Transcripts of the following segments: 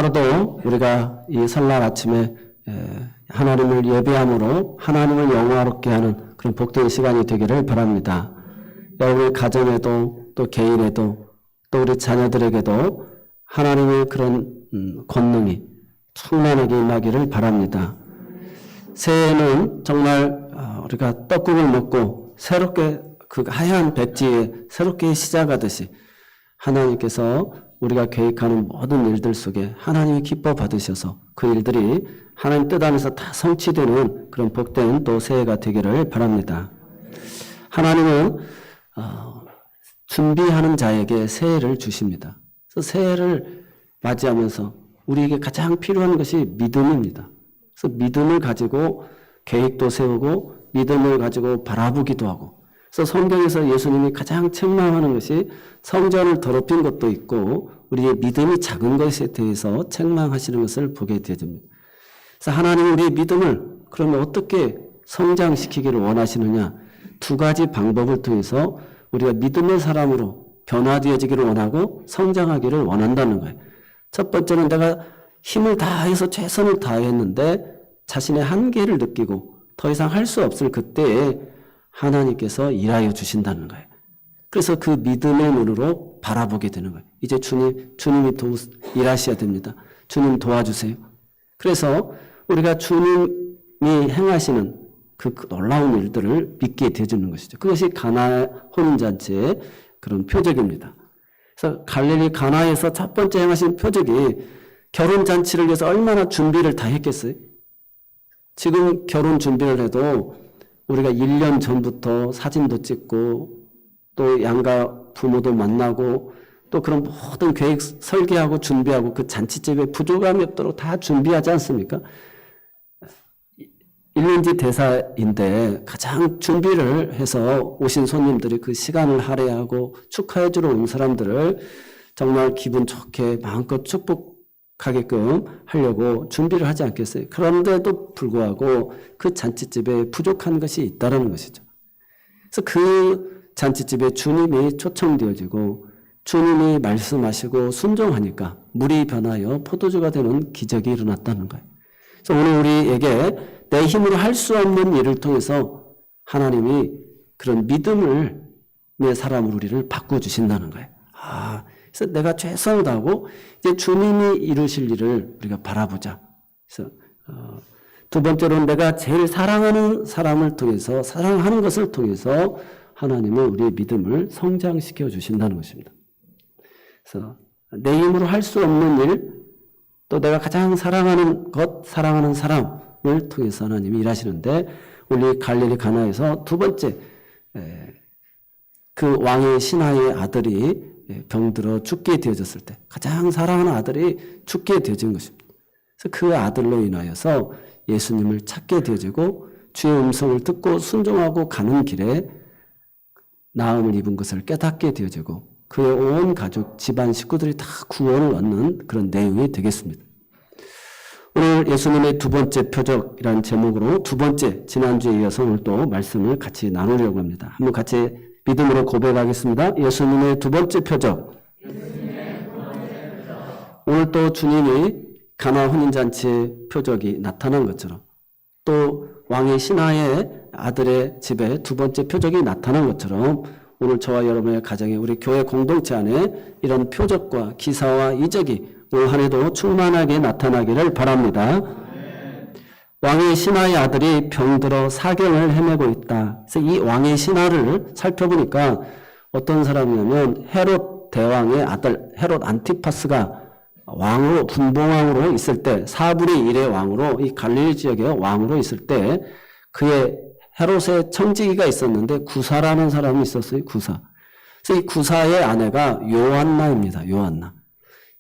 하루도 우리가 이 설날 아침에 하나님을 예배함으로 하나님을 영화롭게 하는 그런 복된 시간이 되기를 바랍니다. 여러분의 가정에도 또 개인에도 또 우리 자녀들에게도 하나님의 그런 권능이 충만하게 임하기를 바랍니다. 새해에는 정말 우리가 떡국을 먹고 새롭게 그 하얀 백지에 새롭게 시작하듯이 하나님께서 우리가 계획하는 모든 일들 속에 하나님이 기뻐 받으셔서 그 일들이 하나님 뜻 안에서 다 성취되는 그런 복된 또 새해가 되기를 바랍니다. 하나님은 준비하는 자에게 새해를 주십니다. 그래서 새해를 맞이하면서 우리에게 가장 필요한 것이 믿음입니다. 그래서 믿음을 가지고 계획도 세우고 믿음을 가지고 바라보기도 하고, 그래서 성경에서 예수님이 가장 책망하는 것이 성전을 더럽힌 것도 있고 우리의 믿음이 작은 것에 대해서 책망하시는 것을 보게 되어집니다. 그래서 하나님은 우리의 믿음을 그러면 어떻게 성장시키기를 원하시느냐? 두 가지 방법을 통해서 우리가 믿음의 사람으로 변화되어지기를 원하고 성장하기를 원한다는 거예요. 첫 번째는 내가 힘을 다해서 최선을 다했는데 자신의 한계를 느끼고 더 이상 할 수 없을 그때에 하나님께서 일하여 주신다는 거예요. 그래서 그 믿음의 눈으로 바라보게 되는 거예요. 이제 주님이 일하셔야 됩니다. 주님 도와주세요. 그래서 우리가 주님이 행하시는 그 놀라운 일들을 믿게 되어주는 것이죠. 그것이 가나 혼인잔치의 그런 표적입니다. 그래서 갈릴리 가나에서 첫 번째 행하신 표적이 결혼잔치를 위해서 얼마나 준비를 다 했겠어요? 지금 결혼 준비를 해도 우리가 1년 전부터 사진도 찍고 또 양가 부모도 만나고 또 그런 모든 계획 설계하고 준비하고 그 잔치집에 부족함이 없도록 다 준비하지 않습니까? 일년지 대사인데 가장 준비를 해서 오신 손님들이 그 시간을 할애하고 축하해 주러 온 사람들을 정말 기분 좋게 마음껏 축복하게끔 하려고 준비를 하지 않겠어요? 그런데도 불구하고 그 잔치집에 부족한 것이 있다는 것이죠. 그래서 그 잔치집에 주님이 초청되어지고 주님이 말씀하시고 순종하니까 물이 변하여 포도주가 되는 기적이 일어났다는 거예요. 그래서 오늘 우리에게 내 힘으로 할 수 없는 일을 통해서 하나님이 그런 믿음을 내 사람으로 우리를 바꿔주신다는 거예요. 그래서 내가 최선을 다하고 이제 주님이 이루실 일을 우리가 바라보자. 그래서 두 번째로는 내가 제일 사랑하는 사람을 통해서 사랑하는 것을 통해서 하나님은 우리의 믿음을 성장시켜 주신다는 것입니다. 그래서 내 힘으로 할 수 없는 일, 또 내가 가장 사랑하는 것, 사랑하는 사람을 통해서 하나님이 일하시는데 우리 갈릴리 가나에서 두 번째 그 왕의 신하의 아들이 병들어 죽게 되어졌을 때 가장 사랑하는 아들이 죽게 되어진 것입니다. 그래서 그 아들로 인하여서 예수님을 찾게 되어지고 주의 음성을 듣고 순종하고 가는 길에 나음을 입은 것을 깨닫게 되어지고 그의 온 가족, 집안 식구들이 다 구원을 얻는 그런 내용이 되겠습니다. 오늘 예수님의 두 번째 표적이라는 제목으로 두 번째, 지난주에 이어서 오늘 또 말씀을 같이 나누려고 합니다. 한번 같이 믿음으로 고백하겠습니다. 예수님의 두 번째 표적. 오늘 또 주님이 가나 혼인잔치의 표적이 나타난 것처럼 또 왕의 신하의 아들의 집에 두 번째 표적이 나타난 것처럼 오늘 저와 여러분의 가정에 우리 교회 공동체 안에 이런 표적과 기사와 이적이 올 한 해도 충만하게 나타나기를 바랍니다. 왕의 신하의 아들이 병들어 사경을 헤매고 있다. 그래서 이 왕의 신하를 살펴보니까 어떤 사람이냐면 헤롯 대왕의 아들 헤롯 안티파스가 왕으로 분봉왕으로 있을 때 4분의 1의 왕으로 이 갈릴리 지역의 왕으로 있을 때 그의 헤롯의 청지기가 있었는데 구사라는 사람이 있었어요. 구사. 그래서 이 구사의 아내가 요한나입니다. 요한나.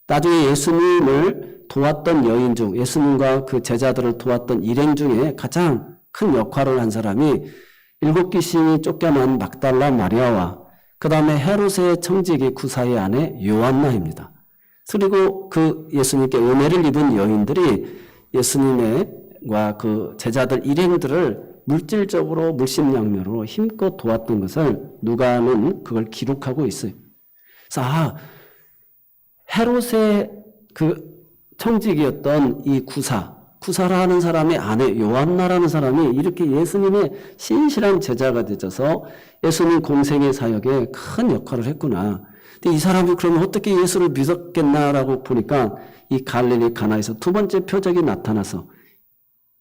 나중에 예수님을 도왔던 여인 중 예수님과 그 제자들을 도왔던 일행 중에 가장 큰 역할을 한 사람이 7귀신이 쫓겨난 막달라 마리아와 그 다음에 헤롯의 청지기 구사의 아내 요한나입니다. 그리고 그 예수님께 은혜를 입은 여인들이 예수님과 그 제자들 일행들을 물질적으로 물심양면으로 힘껏 도왔던 것을 누가는 그걸 기록하고 있어요. 그래서 헤롯의 그 청직이었던 이 구사라는 사람의 아내 요한나라는 사람이 이렇게 예수님의 신실한 제자가 되어서 예수님 공생의 사역에 큰 역할을 했구나. 근데 이 사람이 그러면 어떻게 예수를 믿었겠나라고 보니까 이 갈릴리 가나에서 두 번째 표적이 나타나서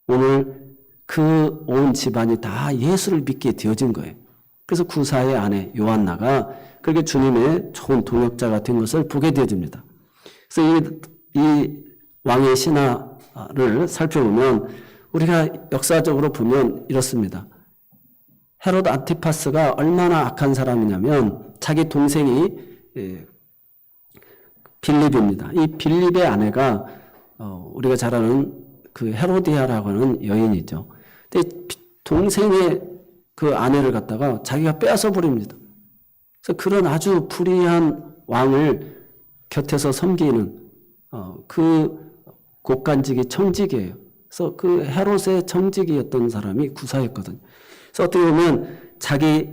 오늘 그 온 집안이 다 예수를 믿게 되어진 거예요. 그래서 구사의 아내 요한나가 그렇게 주님의 좋은 동역자가 된 것을 보게 되어집니다. 그래서 이 왕의 신화를 살펴보면 우리가 역사적으로 보면 이렇습니다. 헤롯 안티파스가 얼마나 악한 사람이냐면 자기 동생이 빌립입니다. 이 빌립의 아내가 우리가 잘 아는 그 헤로디아라고 하는 여인이죠. 근데 동생의 그 아내를 갖다가 자기가 빼앗아 버립니다. 그래서 그런 아주 불의한 왕을 곁에서 섬기는 그 곡간직이 청직이에요. 그래서 그 헤롯의 청직이었던 사람이 구사였거든요. 그래서 어떻게 보면 자기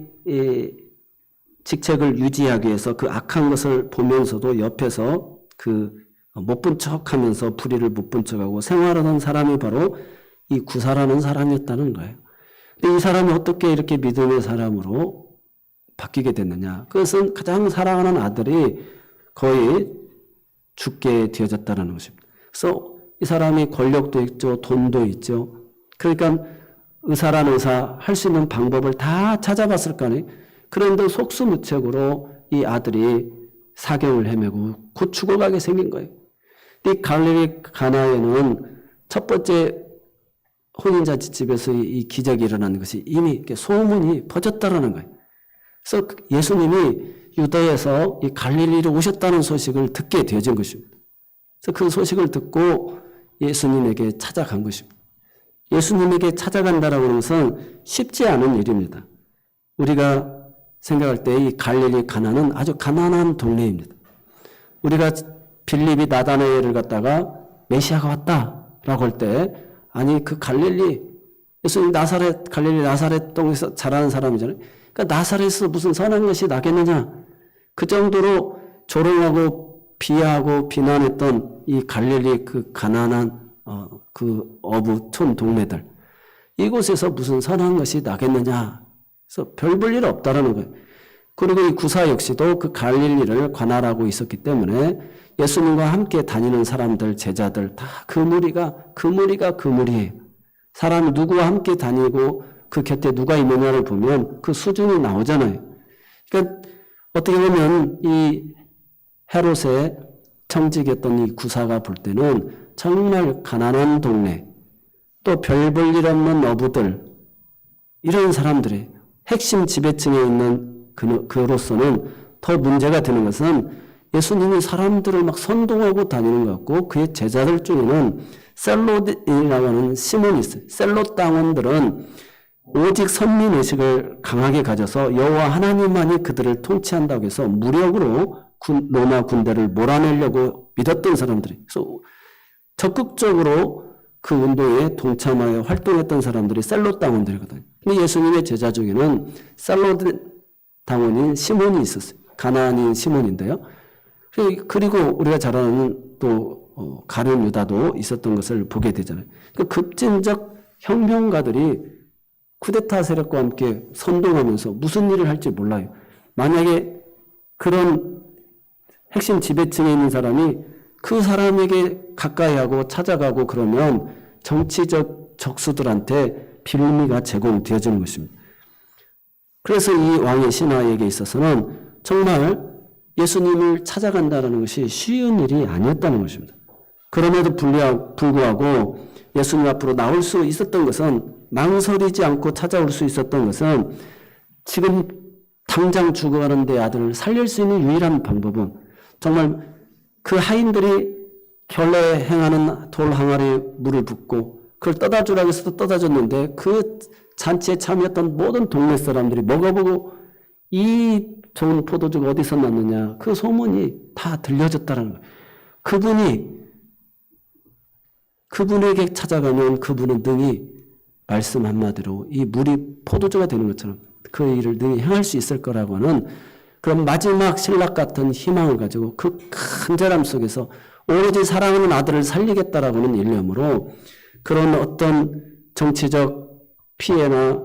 직책을 유지하기 위해서 그 악한 것을 보면서도 옆에서 그 못 본 척하면서 불의를 못 본 척하고 생활하는 사람이 바로 이 구사라는 사람이었다는 거예요. 근데 이 사람이 어떻게 이렇게 믿음의 사람으로 바뀌게 됐느냐? 그것은 가장 사랑하는 아들이 거의 죽게 되어졌다는 것입니다. 그래서 이 사람이 권력도 있죠, 돈도 있죠. 그러니까 의사란 의사 할 수 있는 방법을 다 찾아봤을 거 아니에요. 그런데 속수무책으로 이 아들이 사경을 헤매고 곧 죽어가게 생긴 거예요. 이 갈릴리 가나에는 첫 번째 혼인잔치 집에서 이 기적이 일어나는 것이 이미 소문이 퍼졌다라는 거예요. 그래서 예수님이 유다에서 이 갈릴리로 오셨다는 소식을 듣게 되어진 것입니다. 그래서 그 소식을 듣고 예수님에게 찾아간 것입니다. 예수님에게 찾아간다라고 하는 것은 쉽지 않은 일입니다. 우리가 생각할 때 이 갈릴리 가나는 아주 가난한 동네입니다. 우리가 빌립이 나다나엘을 갖다가 메시아가 왔다라고 할 때 아니 그 갈릴리 예수님 갈릴리 나사렛 동에서 자라는 사람이잖아요. 그러니까 나사렛에서 무슨 선한 것이 나겠느냐. 그 정도로 조롱하고 비하하고 비난했던 이 갈릴리 그 가난한 그 어부촌 동네들 이곳에서 무슨 선한 것이 나겠느냐. 그래서 별 볼 일 없다라는 거예요. 그리고 이 구사 역시도 그 갈릴리를 관할하고 있었기 때문에 예수님과 함께 다니는 사람들, 제자들 다 그 무리예요. 사람이 누구와 함께 다니고 그 곁에 누가 있느냐를 보면 그 수준이 나오잖아요. 그러니까 어떻게 보면 이 헤롯의 청직이었던 이 구사가 볼 때는 정말 가난한 동네, 또 별 볼 일 없는 어부들, 이런 사람들의 핵심 지배층에 있는 그로서는 더 문제가 되는 것은 예수님이 사람들을 막 선동하고 다니는 것 같고 그의 제자들 중에는 셀롯이라고 하는 시몬이 있어요. 셀롯 당원들은 오직 선민의식을 강하게 가져서 여호와 하나님만이 그들을 통치한다고 해서 무력으로 로마 군대를 몰아내려고 믿었던 사람들이. 그래서 적극적으로 그 운동에 동참하여 활동했던 사람들이 셀롯 당원들이거든요. 근데 예수님의 제자 중에는 셀롯 당원인 시몬이 있었어요. 가나안인 시몬인데요. 그리고 우리가 잘 아는 또 가룟 유다도 있었던 것을 보게 되잖아요. 그 급진적 혁명가들이 쿠데타 세력과 함께 선동하면서 무슨 일을 할지 몰라요. 만약에 그런 핵심 지배층에 있는 사람이 그 사람에게 가까이 하고 찾아가고 그러면 정치적 적수들한테 빌미가 제공되어지는 것입니다. 그래서 이 왕의 신하에게 있어서는 정말 예수님을 찾아간다는 것이 쉬운 일이 아니었다는 것입니다. 그럼에도 불구하고 예수님 앞으로 나올 수 있었던 것은 망설이지 않고 찾아올 수 있었던 것은 지금 당장 죽어가는 내 아들을 살릴 수 있는 유일한 방법은 정말 그 하인들이 결례 행하는 돌 항아리에 물을 붓고 그걸 떠다 주라고 해서 떠다 줬는데 그 잔치에 참여했던 모든 동네 사람들이 먹어보고 이 좋은 포도주가 어디서 났느냐 그 소문이 다 들려졌다는 거예요. 그분에게 찾아가면 그분은 능히 말씀 한마디로 이 물이 포도주가 되는 것처럼 그 일을 능히 행할 수 있을 거라고 하는 그런 마지막 신락 같은 희망을 가지고 그 간절함 속에서 오로지 사랑하는 아들을 살리겠다라고는 일념으로 그런 어떤 정치적 피해나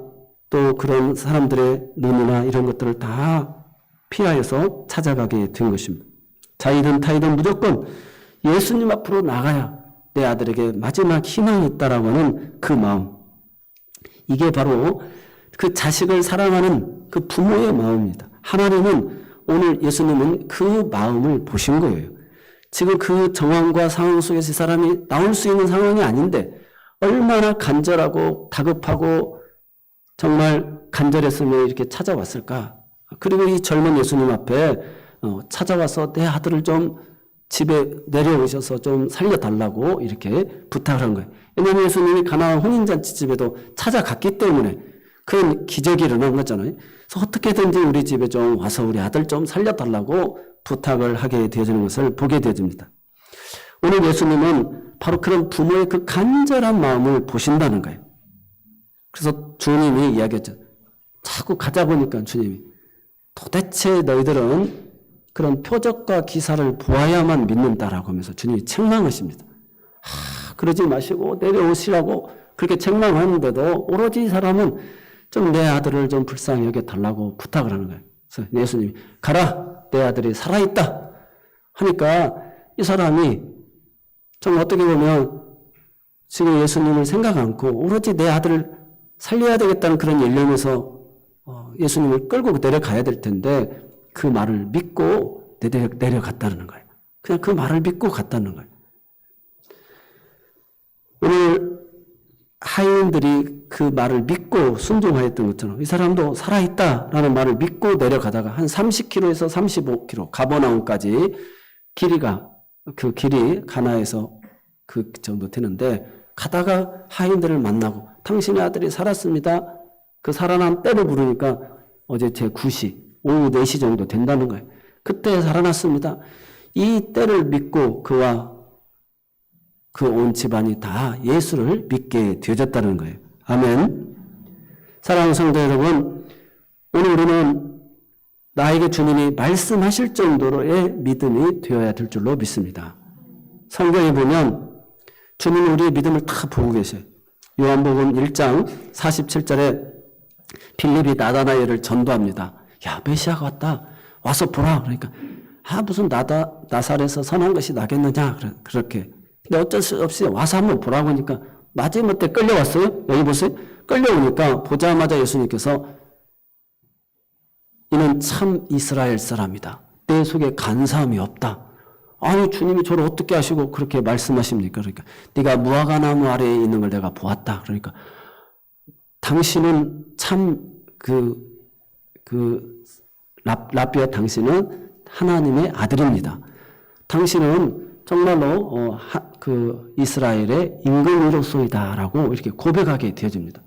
또 그런 사람들의 눈이나 이런 것들을 다 피하여서 찾아가게 된 것입니다. 자이든 타이든 무조건 예수님 앞으로 나가야 내 아들에게 마지막 희망이 있다라고 하는 그 마음. 이게 바로 그 자식을 사랑하는 그 부모의 마음입니다. 하나님은 오늘 예수님은 그 마음을 보신 거예요. 지금 그 정황과 상황 속에서 이 사람이 나올 수 있는 상황이 아닌데 얼마나 간절하고 다급하고 정말 간절했으면 이렇게 찾아왔을까. 그리고 이 젊은 예수님 앞에 찾아와서 내 아들을 좀 집에 내려오셔서 좀 살려달라고 이렇게 부탁을 한 거예요. 왜냐하면 예수님이 가나안 혼인잔치집에도 찾아갔기 때문에 큰 기적이 일어난 거잖아요. 그래서 어떻게든지 우리 집에 좀 와서 우리 아들 좀 살려달라고 부탁을 하게 되어지는 것을 보게 되어집니다. 오늘 예수님은 바로 그런 부모의 그 간절한 마음을 보신다는 거예요. 그래서 주님이 이야기했죠. 자꾸 가자 보니까 주님이 도대체 너희들은 그런 표적과 기사를 보아야만 믿는다라고 하면서 주님이 책망하십니다. 그러지 마시고 내려오시라고 그렇게 책망하는데도 오로지 이 사람은 좀 내 아들을 좀 불쌍히 여겨달라고 부탁을 하는 거예요. 그래서 예수님이 가라 내 아들이 살아있다 하니까 이 사람이 좀 어떻게 보면 지금 예수님을 생각 않고 오로지 내 아들을 살려야 되겠다는 그런 일념에서 예수님을 끌고 내려가야 될 텐데 그 말을 믿고 내려갔다는 거예요. 그냥 그 말을 믿고 갔다는 거예요. 오늘 하인들이 그 말을 믿고 순종하였던 것처럼 이 사람도 살아있다라는 말을 믿고 내려가다가 한 30km에서 35km 가버나움까지 그 길이 가나에서 그 정도 되는데 가다가 하인들을 만나고 당신의 아들이 살았습니다. 그 살아난 때를 부르니까 어제 제 9시 오후 4시 정도 된다는 거예요. 그때 살아났습니다. 이 때를 믿고 그와 그 온 집안이 다 예수를 믿게 되어졌다는 거예요. 아멘. 사랑하는 성도 여러분, 오늘 우리는 나에게 주님이 말씀하실 정도로의 믿음이 되어야 될 줄로 믿습니다. 성경에 보면 주님이 우리의 믿음을 다 보고 계셔요. 요한복음 1장 47절에 빌립이 나다나엘을 전도합니다. 야, 메시아가 왔다. 와서 보라. 그러니까 무슨 나사렛에서 선한 것이 나겠느냐. 그렇게. 근데 어쩔 수 없이 와서 한번 보라고 하니까 마지못해 끌려왔어요. 여기 보세요. 끌려오니까 보자마자 예수님께서 이는 참 이스라엘 사람이다. 내 속에 간사함이 없다. 아니 주님이 저를 어떻게 하시고 그렇게 말씀하십니까? 그러니까 네가 무화과나무 아래에 있는 걸 내가 보았다. 그러니까 당신은 참 라비아 당신은 하나님의 아들입니다. 당신은 정말로 이스라엘의 임금으로서이다라고 이렇게 고백하게 되어집니다.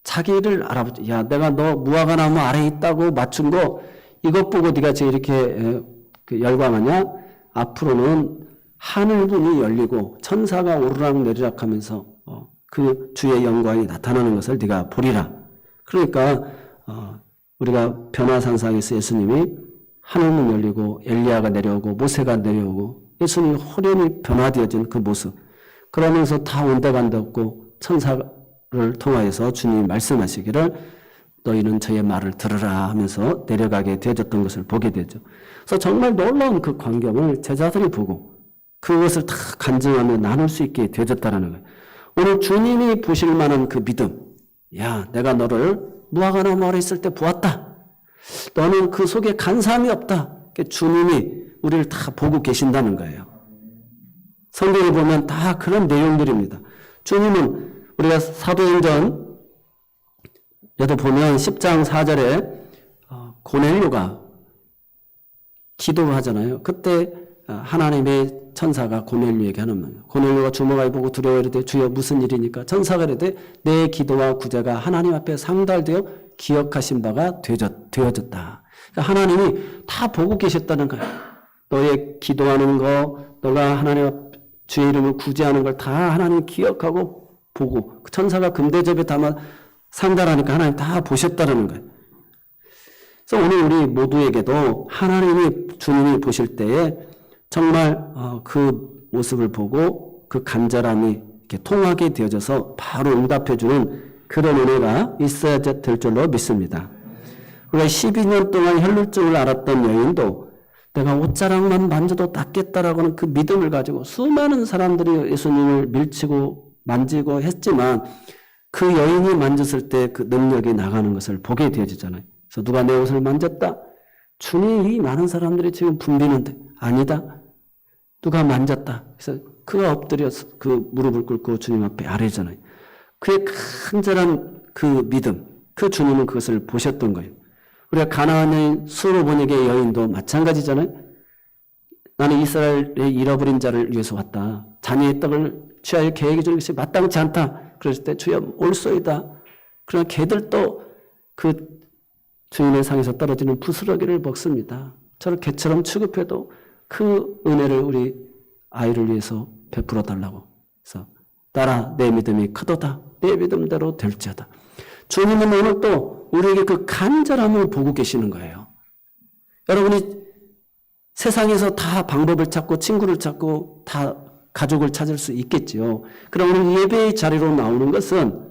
자기를 알아보죠. 야, 내가 너 무화과나무 아래에 있다고 맞춘 거 이것 보고 네가 지금 이렇게 열광하냐? 앞으로는 하늘문이 열리고 천사가 오르락 내리락 하면서 그 주의 영광이 나타나는 것을 네가 보리라. 그러니까 우리가 변화산상에서 예수님이 하늘문 열리고 엘리야가 내려오고 모세가 내려오고 예수님이 호련히 변화되어진 그 모습, 그러면서 다 온데간데 없고 천사를 통하여서 주님이 말씀하시기를 너희는 저의 말을 들으라 하면서 내려가게 되어졌던 것을 보게 되죠. 그래서 정말 놀라운 그 광경을 제자들이 보고 그것을 다 간증하며 나눌 수 있게 되어졌다는 거예요. 오늘 주님이 보실 만한 그 믿음, 야, 내가 너를 무화과나무 아래 있을 때 보았다. 너는 그 속에 간사함이 없다. 주님이 우리를 다 보고 계신다는 거예요. 성경에 보면 다 그런 내용들입니다. 주님은 우리가 사도행전에도 보면 10장 4절에 고넬료가 기도를 하잖아요. 그때 하나님의 천사가 고넬료에게 하는 말. 고넬료가 주먹을 보고 두려워 이르되 주여 무슨 일이니까? 천사가 이르되 내 기도와 구제가 하나님 앞에 상달되어 기억하신 바가 되어졌다. 그러니까 하나님이 다 보고 계셨다는 거예요. 너의 기도하는 거, 너가 하나님 앞 주의 이름을 구제하는 걸 다 하나님 기억하고 보고 천사가 금대접에 담아 상달하니까 하나님 다 보셨다는 거예요. 그래서 오늘 우리 모두에게도 하나님이 주님이 보실 때에 정말 그 모습을 보고 그 간절함이 이렇게 통하게 되어져서 바로 응답해주는 그런 은혜가 있어야 될 줄로 믿습니다. 우리가 12년 동안 혈루증을 앓았던 여인도 내가 옷자락만 만져도 낫겠다라고 하는 그 믿음을 가지고 수많은 사람들이 예수님을 밀치고 만지고 했지만 그 여인이 만졌을 때 그 능력이 나가는 것을 보게 되어지잖아요. 그래서 누가 내 옷을 만졌다? 주님, 이 많은 사람들이 지금 붐비는데 아니다. 누가 만졌다. 그래서 그가 엎드려서 그 무릎을 꿇고 주님 앞에 아뢰잖아요. 그의 간절한 그 믿음, 그 주님은 그것을 보셨던 거예요. 우리가 가나안 여인, 수로 번역의 여인도 마찬가지잖아요. 나는 이스라엘의 잃어버린 자를 위해서 왔다. 자녀의 떡을 취하여 계획해 주는 것이 마땅치 않다. 그랬을 때 주여 올소이다. 그러나 개들도 그 주인의 상에서 떨어지는 부스러기를 먹습니다. 저를 개처럼 취급해도 그 은혜를 우리 아이를 위해서 베풀어 달라고. 그래서 따라 내 믿음이 크도다. 내 믿음대로 될지어다. 주님은 오늘 또 우리에게 그 간절함을 보고 계시는 거예요. 여러분이 세상에서 다 방법을 찾고 친구를 찾고 다 가족을 찾을 수 있겠지요. 그럼 오늘 예배의 자리로 나오는 것은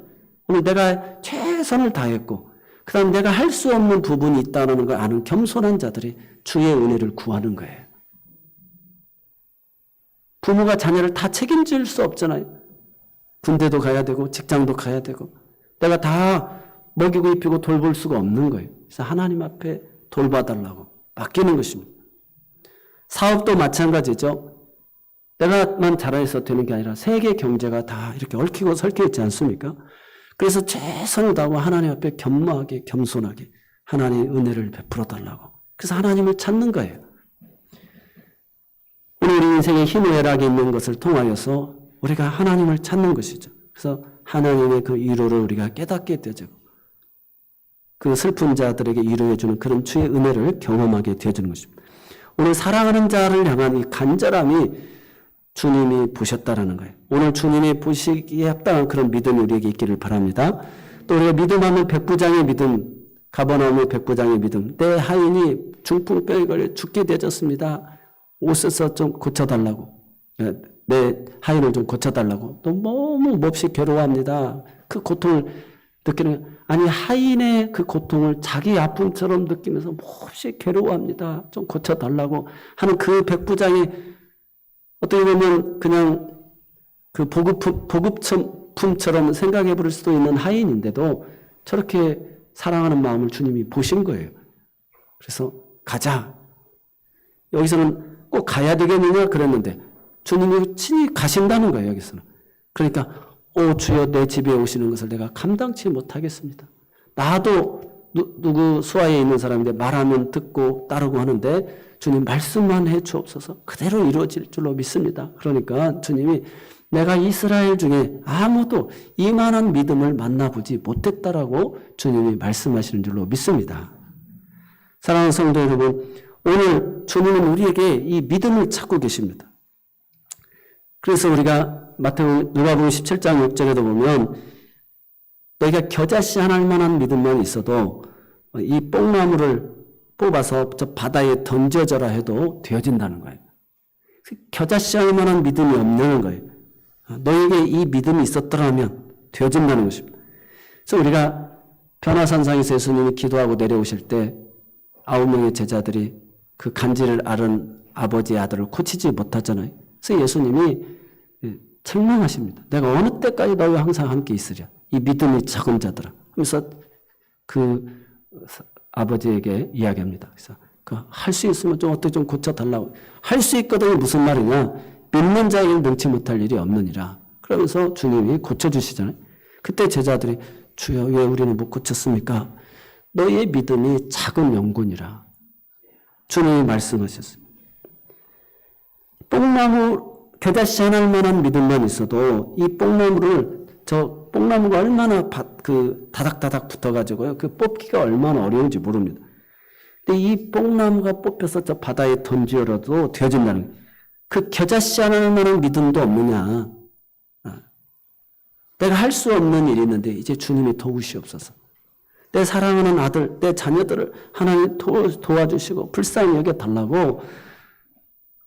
오늘 내가 최선을 다했고 그 다음 내가 할 수 없는 부분이 있다는 걸 아는 겸손한 자들이 주의 은혜를 구하는 거예요. 부모가 자녀를 다 책임질 수 없잖아요. 군대도 가야 되고 직장도 가야 되고 내가 다 먹이고 입히고 돌볼 수가 없는 거예요. 그래서 하나님 앞에 돌봐달라고 맡기는 것입니다. 사업도 마찬가지죠. 내가만 잘해서 되는 게 아니라 세계 경제가 다 이렇게 얽히고 설켜 있지 않습니까? 그래서 최선을 다하고 하나님 앞에 겸허하게 겸손하게 하나님의 은혜를 베풀어 달라고. 그래서 하나님을 찾는 거예요. 오늘 우리 인생의 희노애락이 있는 것을 통하여서 우리가 하나님을 찾는 것이죠. 그래서 하나님의 그 위로를 우리가 깨닫게 되죠. 그 슬픈 자들에게 위로해주는 그런 주의 은혜를 경험하게 되어주는 것입니다. 오늘 사랑하는 자를 향한 이 간절함이 주님이 보셨다라는 거예요. 오늘 주님이 보시기에 합당한 그런 믿음이 우리에게 있기를 바랍니다. 또 우리가 믿음하면 백부장의 믿음, 가버나움의 백부장의 믿음. 내 하인이 중풍병에 걸려 죽게 되었습니다. 오셔서 좀 고쳐달라고. 내 하인을 좀 고쳐달라고. 또 너무 몹시 괴로워합니다. 그 고통을 느끼는, 아니 하인의 그 고통을 자기 아픔처럼 느끼면서 몹시 괴로워합니다. 좀 고쳐달라고 하는 그 백부장이 어떻게 보면 그냥 그 보급품처럼 생각해 볼 수도 있는 하인인데도 저렇게 사랑하는 마음을 주님이 보신 거예요. 그래서 가자. 여기서는 꼭 가야 되겠느냐 그랬는데 주님이 친히 가신다는 거예요. 여기서는. 그러니까 주여 내 집에 오시는 것을 내가 감당치 못하겠습니다. 나도 누구 수하에 있는 사람인데 말하면 듣고 따르고 하는데 주님 말씀만 해 주옵소서. 그대로 이루어질 줄로 믿습니다. 그러니까 주님이 내가 이스라엘 중에 아무도 이만한 믿음을 만나보지 못했다라고 주님이 말씀하시는 줄로 믿습니다. 사랑하는 성도 여러분, 오늘 주님은 우리에게 이 믿음을 찾고 계십니다. 그래서 우리가 누가복음 17장 6절에도 보면 너희가 겨자씨 하나일 만한 믿음만 있어도 이 뽕나무를 뽑아서 저 바다에 던져져라 해도 되어진다는 거예요. 겨자씨 할 만한 믿음이 없는 거예요. 너에게 이 믿음이 있었더라면 되어진다는 것입니다. 그래서 우리가 변화산상에서 예수님이 기도하고 내려오실 때 9명의 제자들이 그 간질을 앓은 아버지의 아들을 고치지 못하잖아요. 그래서 예수님이 책망하십니다. 내가 어느 때까지 너희와 항상 함께 있으랴. 이 믿음이 작은 자들아. 그래서 그 아버지에게 이야기합니다. 그래서 할 수 있으면 좀 어떻게 좀 고쳐달라고. 할 수 있거든요. 무슨 말이냐. 믿는 자에게는 능치 못할 일이 없느니라. 그러면서 주님이 고쳐주시잖아요. 그때 제자들이 주여 왜 우리는 못 고쳤습니까? 너희의 믿음이 작은 영혼이라. 주님이 말씀하셨습니다. 뽕나무 겨자씨 하나일 만한 믿음만 있어도 이 뽕나무를 저 뽕나무가 얼마나 다닥다닥 붙어가지고요. 그 뽑기가 얼마나 어려운지 모릅니다. 근데 이 뽕나무가 뽑혀서 저 바다에 던지어라도 되어진다는 거예요. 그 겨자씨 하나일 만한 믿음도 없느냐. 내가 할 수 없는 일이 있는데 이제 주님이 도우시옵소서. 내 사랑하는 아들, 내 자녀들을 하나님 도와주시고 불쌍히 여겨달라고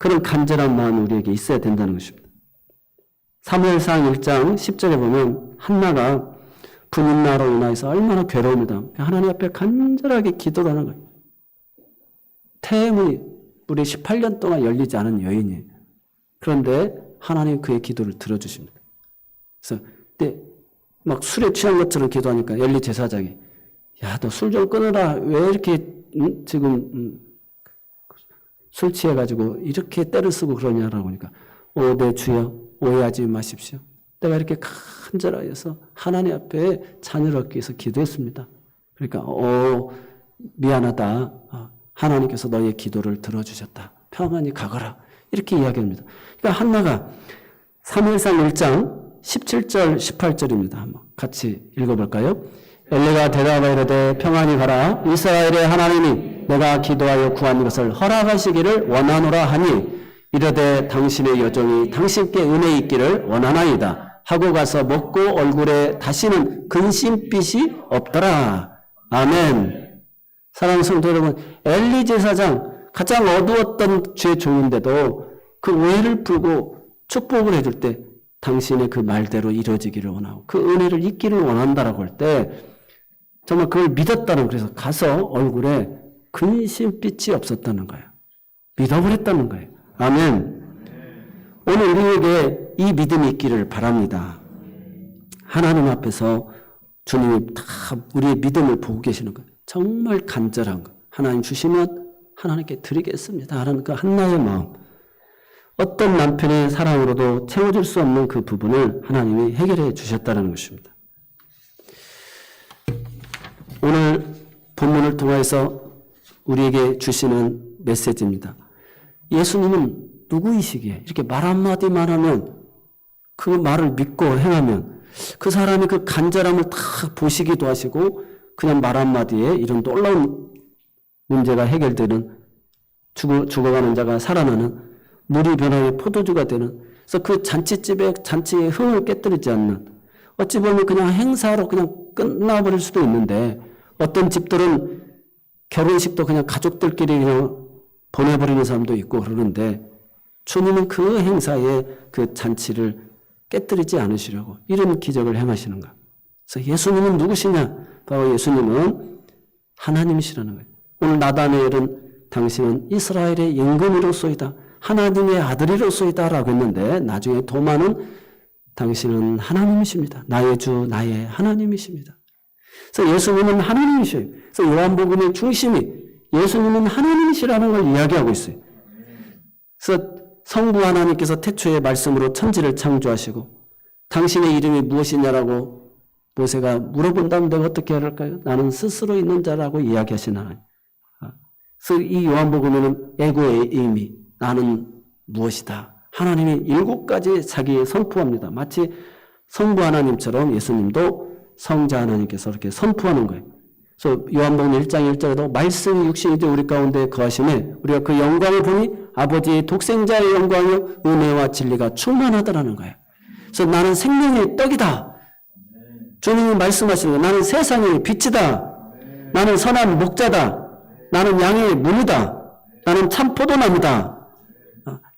그런 간절한 마음이 우리에게 있어야 된다는 것입니다. 사무엘상 1장 10절에 보면 한나가 분인나로 인하여서 얼마나 괴로움을 당하고 하나님 앞에 간절하게 기도를 하는 거예요. 태음이 무려 18년 동안 열리지 않은 여인이에요. 그런데 하나님 그의 기도를 들어주십니다. 그래서 그때 막 술에 취한 것처럼 기도하니까 엘리 제사장이 야, 너 술 좀 끊어라. 왜 이렇게 지금 술 취해가지고 이렇게 때를 쓰고 그러냐라고 하니까 네 주여 오해하지 마십시오. 내가 이렇게 간절하여서 하나님 앞에 자녀를 얻기 위해서 기도했습니다. 그러니까 미안하다. 하나님께서 너의 기도를 들어주셨다. 평안히 가거라. 이렇게 이야기합니다. 그러니까 한나가 사무엘상 1장 17절 18절입니다. 한번 같이 읽어볼까요? 엘리가 대답하여 이르되 평안히 가라. 이스라엘의 하나님이 내가 기도하여 구한 것을 허락하시기를 원하노라 하니 이르되 당신의 여종이 당신께 은혜 있기를 원하나이다 하고 가서 먹고 얼굴에 다시는 근심빛이 없더라. 아멘. 사랑하는 성도 여러분, 엘리 제사장 가장 어두웠던 죄 종인데도 그 오해를 풀고 축복을 해줄 때 당신의 그 말대로 이루어지기를 원하고 그 은혜를 잊기를 원한다라고 할 때 정말 그걸 믿었다는, 그래서 가서 얼굴에 근심빛이 없었다는 거예요. 믿어버렸다는 거예요. 아멘. 오늘 우리에게 이 믿음이 있기를 바랍니다. 하나님 앞에서 주님이 다 우리의 믿음을 보고 계시는 거예요. 정말 간절한 거. 하나님 주시면 하나님께 드리겠습니다. 하는 그 한나의 마음. 어떤 남편의 사랑으로도 채워줄 수 없는 그 부분을 하나님이 해결해 주셨다는 것입니다. 오늘 본문을 통해서 우리에게 주시는 메시지입니다. 예수님은 누구이시기에 이렇게 말 한마디만 하면 그 말을 믿고 행하면 그 사람이 그 간절함을 다 보시기도 하시고 그냥 말 한마디에 이런 놀라운 문제가 해결되는 죽어가는 자가 살아나는 물이 변화의 포도주가 되는, 그래서 그 잔치의 흥을 깨뜨리지 않는, 어찌 보면 그냥 행사로 그냥 끝나버릴 수도 있는데 어떤 집들은 결혼식도 그냥 가족들끼리 그냥 보내버리는 사람도 있고 그러는데 주님은 그 행사에 그 잔치를 깨뜨리지 않으시려고 이런 기적을 행하시는 거예요. 그래서 예수님은 누구시냐? 바로 예수님은 하나님이시라는 거예요. 오늘 나다니엘은 당신은 이스라엘의 임금이로소이다. 하나님의 아들이로소이다 라고 했는데 나중에 도마는 당신은 하나님이십니다. 나의 주 나의 하나님이십니다. 그래서 예수님은 하나님이셔요. 그래서 요한복음의 중심이 예수님은 하나님이시라는 걸 이야기하고 있어요. 그래서 성부 하나님께서 태초의 말씀으로 천지를 창조하시고 당신의 이름이 무엇이냐라고 모세가 물어본다면 내가 어떻게 할까요? 나는 스스로 있는 자라고 이야기하신 하나님. 그래서 이 요한복음에는 에고의 의미, 나는 무엇이다. 하나님이 7가지 자기의 선포합니다. 마치 성부 하나님처럼 예수님도 성자 하나님께서 이렇게 선포하는 거예요. 그래서 요한복음 1장 1절에도 말씀이 육신이 되어 우리 가운데 거하심에 우리가 그 영광을 보니 아버지의 독생자의 영광이요 은혜와 진리가 충만하더라는 거예요. 그래서 나는 생명의 떡이다. 주님이 말씀하시는 거예요. 나는 세상의 빛이다. 나는 선한 목자다. 나는 양의 문이다. 나는 참 포도나무다.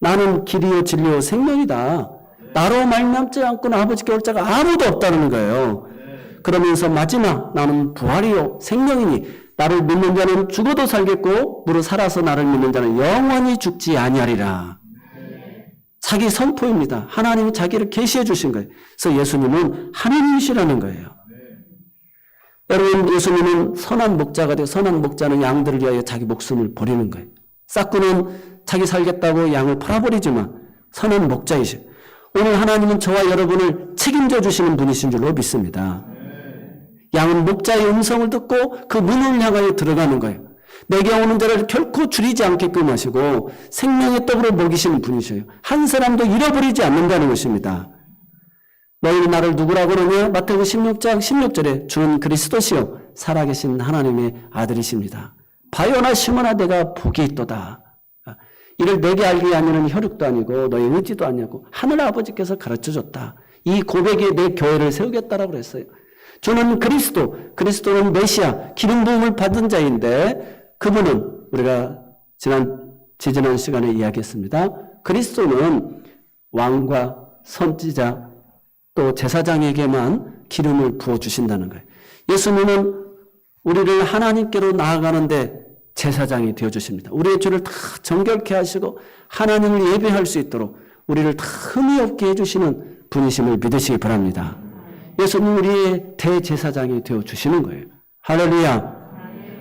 나는 길이요 진리요 생명이다. 나로 말미암지 않고는 아버지께 올 자가 아무도 없다는 거예요. 그러면서 마지막 나는 부활이요 생명이니 나를 믿는 자는 죽어도 살겠고 무릇 살아서 나를 믿는 자는 영원히 죽지 아니하리라. 자기 선포입니다. 하나님이 자기를 계시해 주신 거예요. 그래서 예수님은 하나님이시라는 거예요. 여러분, 예수님은 선한 목자가 되어 선한 목자는 양들을 위하여 자기 목숨을 버리는 거예요. 싹구는 자기 살겠다고 양을 팔아버리지만 선한 목자이시죠. 오늘 하나님은 저와 여러분을 책임져 주시는 분이신 줄로 믿습니다. 양은 목자의 음성을 듣고 그 문을 향하여 들어가는 거예요. 내게 오는 자를 결코 줄이지 않게끔 하시고 생명의 떡으로 먹이시는 분이셔요. 한 사람도 잃어버리지 않는다는 것입니다. 너희는 나를 누구라고 그러냐? 마태복음 16장 16절에 주는 그리스도시요 살아계신 하나님의 아들이십니다. 바요나 시몬아 내가 복이 있도다. 이를 내게 알게 하는 혈육도 아니고 너의 의지도 아니고 하늘 아버지께서 가르쳐줬다. 이 고백에 내 교회를 세우겠다라고 그랬어요. 주는 그리스도는 메시아, 기름 부음을 받은 자인데 그분은 우리가 지난 지지난 시간에 이야기했습니다. 그리스도는 왕과 선지자 또 제사장에게만 기름을 부어주신다는 거예요. 예수님은 우리를 하나님께로 나아가는데 제사장이 되어주십니다. 우리의 죄를 다 정결케 하시고 하나님을 예배할 수 있도록 우리를 다 흠이 없게 해주시는 분이심을 믿으시기 바랍니다. 예수님 우리의 대제사장이 되어주시는 거예요. 할렐루야.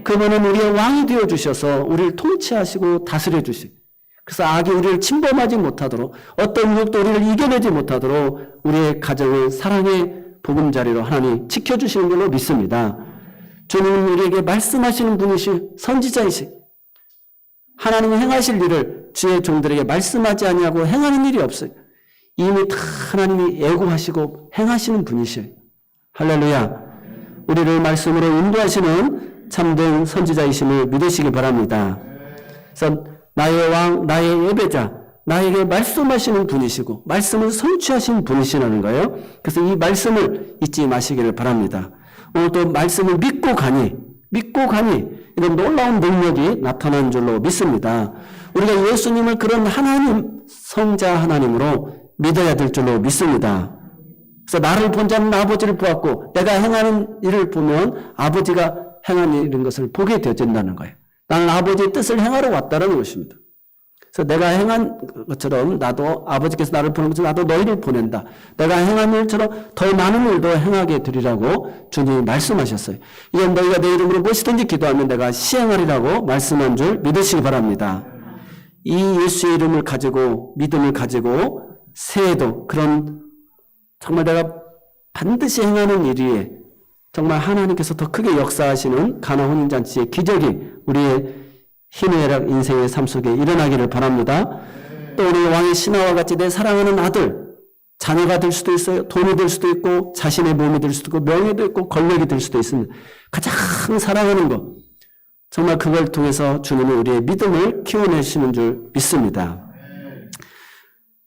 그분은 우리의 왕이 되어주셔서 우리를 통치하시고 다스려주시고 그래서 악이 우리를 침범하지 못하도록 어떤 유혹도 우리를 이겨내지 못하도록 우리의 가정을 사랑의 보금자리로 하나님 지켜주시는 걸로 믿습니다. 주님은 우리에게 말씀하시는 분이시 선지자이시 하나님이 행하실 일을 주의 종들에게 말씀하지 아니하고 행하는 일이 없어요. 이미 다 하나님이 예고하시고 행하시는 분이셔요. 할렐루야. 우리를 말씀으로 인도하시는 참된 선지자이심을 믿으시기 바랍니다. 그래서 나의 왕, 나의 예배자, 나에게 말씀하시는 분이시고 말씀을 성취하신 분이시라는 거예요. 그래서 이 말씀을 잊지 마시기를 바랍니다. 오늘도 말씀을 믿고 가니 이런 놀라운 능력이 나타난 줄로 믿습니다. 우리가 예수님을 그런 하나님, 성자 하나님으로 믿어야 될 줄로 믿습니다. 그래서 나를 본 자는 아버지를 보았고 내가 행하는 일을 보면 아버지가 행하는 것을 보게 되어진다는 거예요. 나는 아버지의 뜻을 행하러 왔다는 것입니다. 그래서 내가 행한 것처럼 나도 아버지께서 나를 보는 것처럼 나도 너희를 보낸다. 내가 행한 일처럼 더 많은 일도 행하게 되리라고 주님이 말씀하셨어요. 이건 너희가 내 이름으로 무엇이든지 기도하면 내가 시행하리라고 말씀한 줄 믿으시기 바랍니다. 이 예수의 이름을 가지고 믿음을 가지고 새해도 그런 정말 내가 반드시 행하는 일이에 정말 하나님께서 더 크게 역사하시는 가나 혼인잔치의 기적이 우리의 희노애락 인생의 삶 속에 일어나기를 바랍니다. 또 우리 왕의 신하와 같이 내 사랑하는 아들, 자녀가 될 수도 있어요. 돈이 될 수도 있고 자신의 몸이 될 수도 있고 명예도 있고 권력이 될 수도 있습니다. 가장 사랑하는 것, 정말 그걸 통해서 주님은 우리의 믿음을 키워내시는 줄 믿습니다.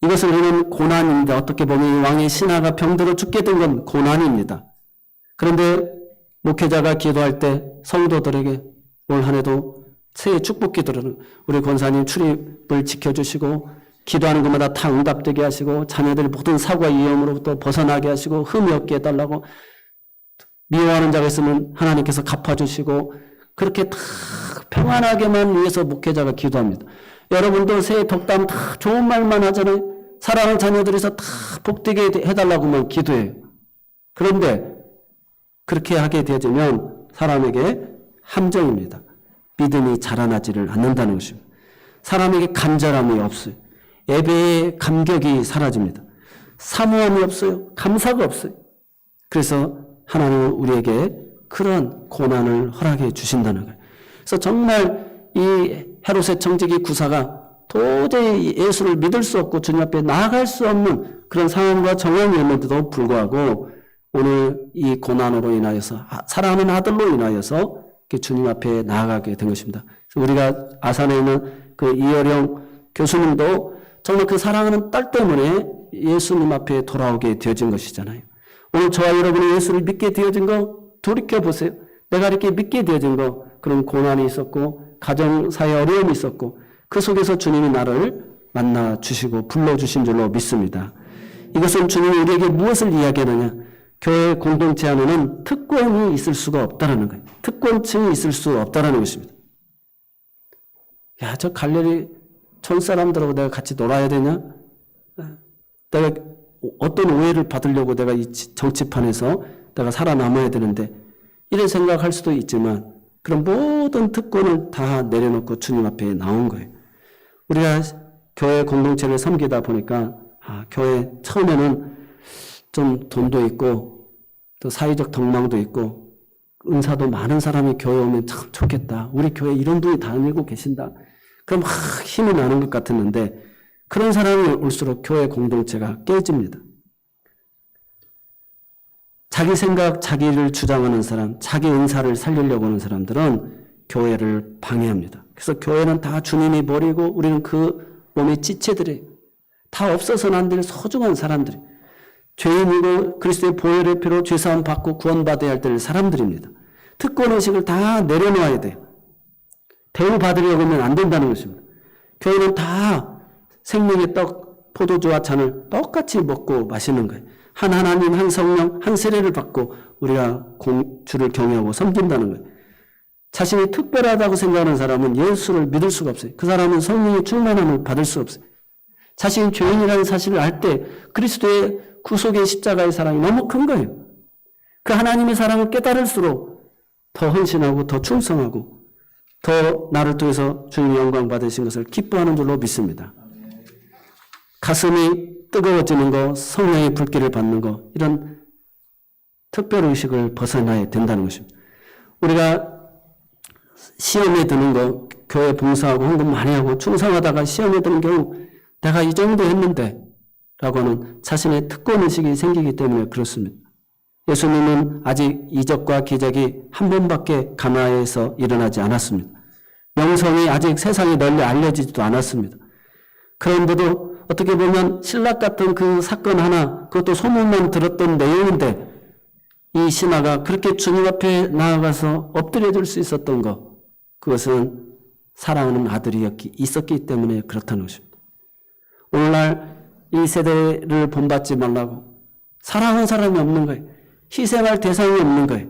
이것을 우리는 고난입니다. 어떻게 보면 이 왕의 신하가 병들어 죽게 된 건 고난입니다. 그런데 목회자가 기도할 때 성도들에게 올 한 해도 새해 축복 기도를 우리 권사님 출입을 지켜주시고 기도하는 것마다 다 응답되게 하시고 자녀들이 모든 사고와 위험으로부터 벗어나게 하시고 흠이 없게 해달라고 미워하는 자가 있으면 하나님께서 갚아주시고 그렇게 다 평안하게만 위해서 목회자가 기도합니다. 여러분도 새해 덕담 다 좋은 말만 하잖아요. 사랑하는 자녀들에서 다 복되게 해달라고만 기도해요. 그런데 그렇게 하게 되어지면 사람에게 함정입니다. 믿음이 자라나지를 않는다는 것입니다. 사람에게 간절함이 없어요. 예배의 감격이 사라집니다. 사모함이 없어요. 감사가 없어요. 그래서 하나님은 우리에게 그런 고난을 허락해 주신다는 거예요. 그래서 정말 이 헤롯의 청지기 구사가 도저히 예수를 믿을 수 없고 주님 앞에 나아갈 수 없는 그런 상황과 정황이었는데도 불구하고 오늘 이 고난으로 인하여서 사랑하는 아들로 인하여서 주님 앞에 나아가게 된 것입니다. 우리가 아산에 있는 그 이어령 교수님도 정말 그 사랑하는 딸 때문에 예수님 앞에 돌아오게 되어진 것이잖아요. 오늘 저와 여러분이 예수를 믿게 되어진 거 돌이켜보세요. 내가 이렇게 믿게 되어진 거 그런 고난이 있었고 가정사의 어려움이 있었고 그 속에서 주님이 나를 만나주시고 불러주신 줄로 믿습니다. 이것은 주님이 우리에게 무엇을 이야기하느냐? 교회 공동체 안에는 특권이 있을 수가 없다라는 거예요. 특권층이 있을 수 없다라는 것입니다. 야, 저 갈릴리 촌 사람들하고 내가 같이 놀아야 되냐? 내가 어떤 오해를 받으려고 내가 이 정치판에서 내가 살아남아야 되는데 이런 생각할 수도 있지만 그런 모든 특권을 다 내려놓고 주님 앞에 나온 거예요. 우리가 교회 공동체를 섬기다 보니까 교회 처음에는 좀 돈도 있고 또 사회적 덕망도 있고 은사도 많은 사람이 교회 오면 참 좋겠다. 우리 교회 이런 분이 다니고 계신다. 그럼 힘이 나는 것 같았는데 그런 사람이 올수록 교회 공동체가 깨집니다. 자기 생각, 자기를 주장하는 사람, 자기 은사를 살리려고 하는 사람들은 교회를 방해합니다. 그래서 교회는 다 주님이 버리고 우리는 그 몸의 지체들이 다 없어서는 안 될 소중한 사람들이 죄인이고 그리스도의 보혈의 피로 죄사함 받고 구원받아야 할 사람들입니다. 특권의식을 다 내려놓아야 돼요. 대우받으려고 하면 안 된다는 것입니다. 교회는 다 생명의 떡, 포도주와 잔을 똑같이 먹고 마시는 거예요. 한 하나님, 한 성령, 한 세례를 받고 우리가 주를 경외하고 섬긴다는 거예요. 자신이 특별하다고 생각하는 사람은 예수를 믿을 수가 없어요. 그 사람은 성령의 충만함을 받을 수 없어요. 자신이 죄인이라는 사실을 알 때 그리스도의 구속의 십자가의 사랑이 너무 큰 거예요. 그 하나님의 사랑을 깨달을수록 더 헌신하고 더 충성하고 더 나를 통해서 주님의 영광 받으신 것을 기뻐하는 줄로 믿습니다. 가슴이 뜨거워지는 거, 성령의 불길을 받는 거, 이런 특별의식을 벗어나야 된다는 것입니다. 우리가 시험에 드는 거, 교회 봉사하고 헌금 많이 하고 충성하다가 시험에 드는 경우 내가 이 정도 했는데 라고 하는 자신의 특권의식이 생기기 때문에 그렇습니다. 예수님은 아직 이적과 기적이 한 번밖에 가나에서 일어나지 않았습니다. 명성이 아직 세상에 널리 알려지지도 않았습니다. 그런데도 어떻게 보면 신락 같은 그 사건 하나, 그것도 소문만 들었던 내용인데 이 신하가 그렇게 주님 앞에 나아가서 엎드려질 수 있었던 것, 그것은 사랑하는 아들이 있었기 때문에 그렇다는 것입니다. 오늘날 이 세대를 본받지 말라고 사랑하는 사람이 없는 거예요. 희생할 대상이 없는 거예요.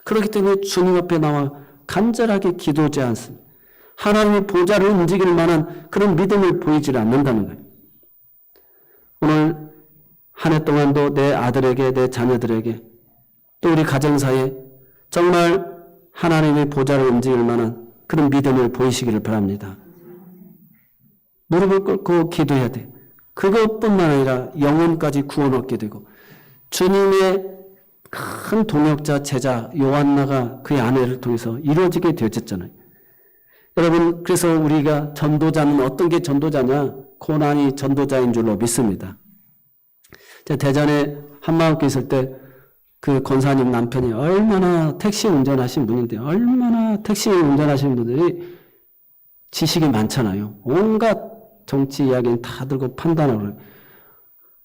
그렇기 때문에 주님 앞에 나와 간절하게 기도하지 않습니다. 하나님의 보좌를 움직일 만한 그런 믿음을 보이지 않는다는 거예요. 오늘 한 해 동안도 내 아들에게, 내 자녀들에게, 또 우리 가정사에 정말 하나님의 보좌를 움직일 만한 그런 믿음을 보이시기를 바랍니다. 무릎을 꿇고 기도해야 돼. 그것뿐만 아니라 영혼까지 구원 얻게 되고 주님의 큰 동역자 제자 요한나가 그의 아내를 통해서 이루어지게 되었잖아요. 여러분, 그래서 우리가 전도자는 어떤 게 전도자냐? 고난이 전도자인 줄로 믿습니다. 제가 대전에 한마음교회 있을 때 그 권사님 남편이 얼마나 택시 운전하신 분인데 얼마나 택시 운전하시는 분들이 지식이 많잖아요. 온갖 정치 이야기는 다 들고 판단하고 그래요.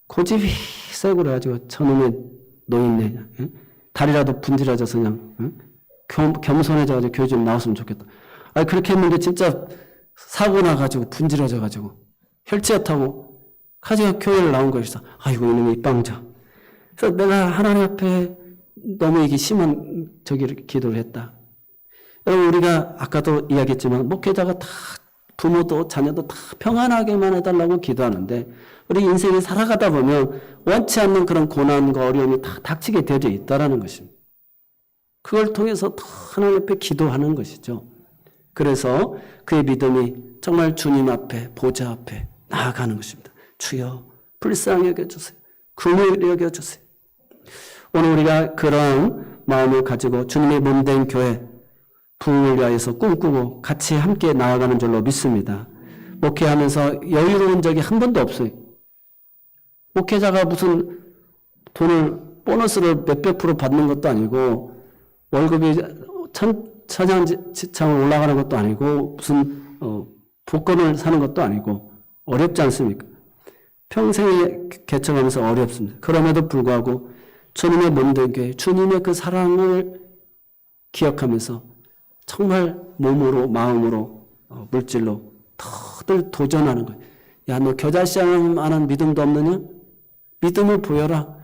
고집이 세고 그래가지고 저놈의 노인네 다리라도 분질러져서 그냥 겸손해져가지고 교회 좀 나왔으면 좋겠다. 아니 그렇게 했는데 진짜 사고 나가지고 분질러져가지고 혈치어 타고 가지고 교회를 나온 거였어. 아이고 이놈의 입방자. 그래서 내가 하나님 앞에 너무 이게 심한 기도를 했다. 여러분 우리가 아까도 이야기했지만 목회자가 다 부모도 자녀도 다 평안하게만 해달라고 기도하는데 우리 인생에 살아가다 보면 원치 않는 그런 고난과 어려움이 다 닥치게 되어 있다라는 것입니다. 그걸 통해서 더 하나님 앞에 기도하는 것이죠. 그래서 그의 믿음이 정말 주님 앞에 보좌 앞에 나아가는 것입니다. 주여 불쌍히 여겨주세요. 긍휼히 여겨주세요. 오늘 우리가 그런 마음을 가지고 주님의 몸된 교회 부흥을 위하여서 꿈꾸고 같이 함께 나아가는 줄로 믿습니다. 목회하면서 여유로운 적이 한 번도 없어요. 목회자가 무슨 돈을 보너스를 몇백 프로 받는 것도 아니고 월급이 천장지창을 올라가는 것도 아니고 무슨 복권을 사는 것도 아니고 어렵지 않습니까? 평생에 개척하면서 어렵습니다. 그럼에도 불구하고 주님의 몸된 교회, 주님의 그 사랑을 기억하면서 정말 몸으로 마음으로 물질로 더들 도전하는 거예요. 야, 너 겨자씨만한 믿음도 없느냐? 믿음을 보여라.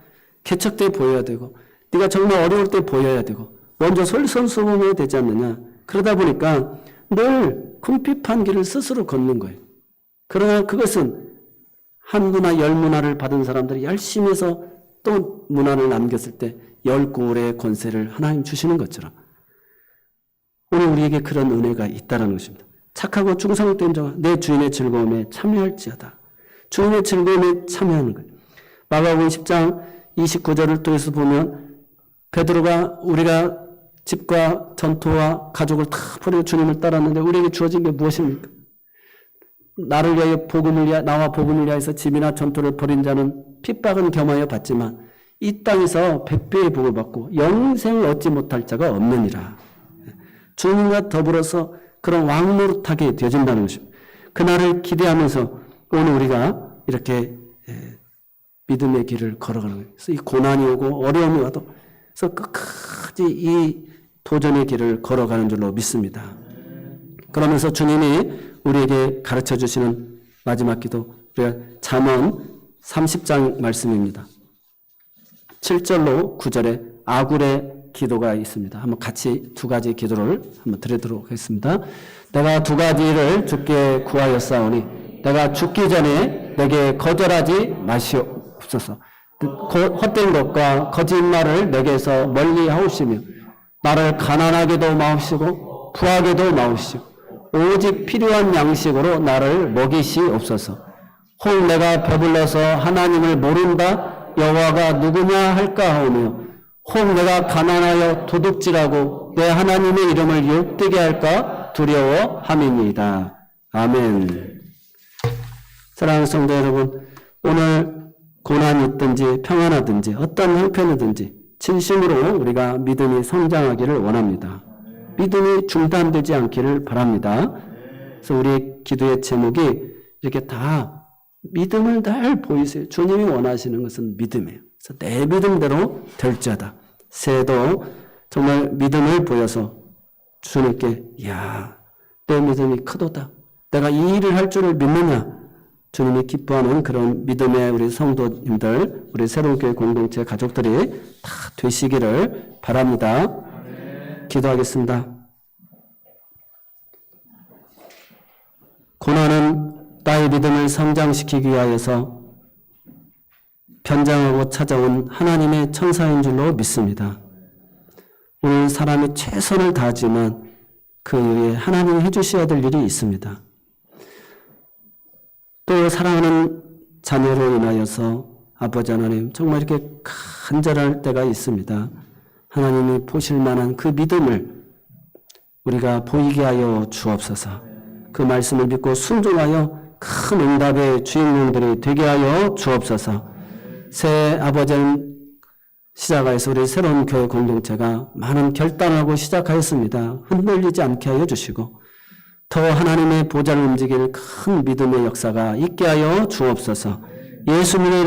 개척 때 보여야 되고 네가 정말 어려울 때 보여야 되고 먼저 솔선수범해야 되지 않느냐. 그러다 보니까 늘 궁핍한 길을 스스로 걷는 거예요. 그러나 그것은 한 문화, 열 문화를 받은 사람들이 열심히 해서 또 문화를 남겼을 때 열 고울의 권세를 하나님 주시는 것처럼 오늘 우리에게 그런 은혜가 있다는 것입니다. 착하고 충성된 자가 내 주인의 즐거움에 참여할지어다. 주인의 즐거움에 참여하는 거예요. 마가복음 10장 29절을 통해서 보면 베드로가 우리가 집과 전토와 가족을 다 버리고 주님을 따랐는데 우리에게 주어진 게 무엇입니까? 나를 위하여 나와 복음을 위하여서 집이나 전토를 벌인 자는 핍박은 겸하여 받지만 이 땅에서 백배의 복을 받고 영생을 얻지 못할 자가 없느니라. 주님과 더불어서 그런 왕노릇하게 되어진다는 것입니다. 그날을 기대하면서 오늘 우리가 이렇게 믿음의 길을 걸어가는 거예요. 그래서 이 고난이 오고 어려움이 와도 그래서 끝까지 이 도전의 길을 걸어가는 줄로 믿습니다. 그러면서 주님이 우리에게 가르쳐 주시는 마지막 기도, 우리가 잠언 30장 말씀입니다. 7절로 9절에 아굴의 기도가 있습니다. 한번 같이 두 가지 기도를 한번 드리도록 하겠습니다. 내가 두 가지를 주께 구하였사오니 내가 죽기 전에 내게 거절하지 마시옵소서. 헛된 것과 거짓말을 내게서 멀리 하옵시며 나를 가난하게도 마옵시고 부하게도 마옵시고 오직 필요한 양식으로 나를 먹이시옵소서. 혹 내가 배불러서 하나님을 모른다 여호와가 누구냐 할까 하오며 혹 내가 가난하여 도둑질하고 내 하나님의 이름을 욕되게 할까 두려워함이니이다. 아멘. 사랑하는 성도 여러분, 오늘 고난이 있든지 평안하든지 어떤 형편이든지 진심으로 우리가 믿음이 성장하기를 원합니다. 믿음이 중단되지 않기를 바랍니다. 그래서 우리의 기도의 제목이 이렇게 다 믿음을 늘 보이세요. 주님이 원하시는 것은 믿음이에요. 그래서 내 믿음대로 될지어다. 새해도 정말 믿음을 보여서 주님께 내 믿음이 크도다. 내가 이 일을 할 줄을 믿느냐. 주님이 기뻐하는 그런 믿음의 우리 성도님들, 우리 새로운 교회 공동체 가족들이 다 되시기를 바랍니다. 기도하겠습니다. 고난은 나의 믿음을 성장시키기 위하여서 변장하고 찾아온 하나님의 천사인 줄로 믿습니다. 오늘 사람이 최선을 다하지만 그 위에 하나님이 해주셔야 될 일이 있습니다. 또 사랑하는 자녀로 인하여서 아버지 하나님 정말 이렇게 간절할 때가 있습니다. 하나님이 보실 만한 그 믿음을 우리가 보이게 하여 주옵소서. 그 말씀을 믿고 순종하여 큰 응답의 주인공들이 되게 하여 주옵소서. 새 아버지 시작하여서 우리 새로운 교회 공동체가 많은 결단하고 시작하였습니다. 흔들리지 않게 하여 주시고 더 하나님의 보좌를 움직일 큰 믿음의 역사가 있게 하여 주옵소서. 예수님의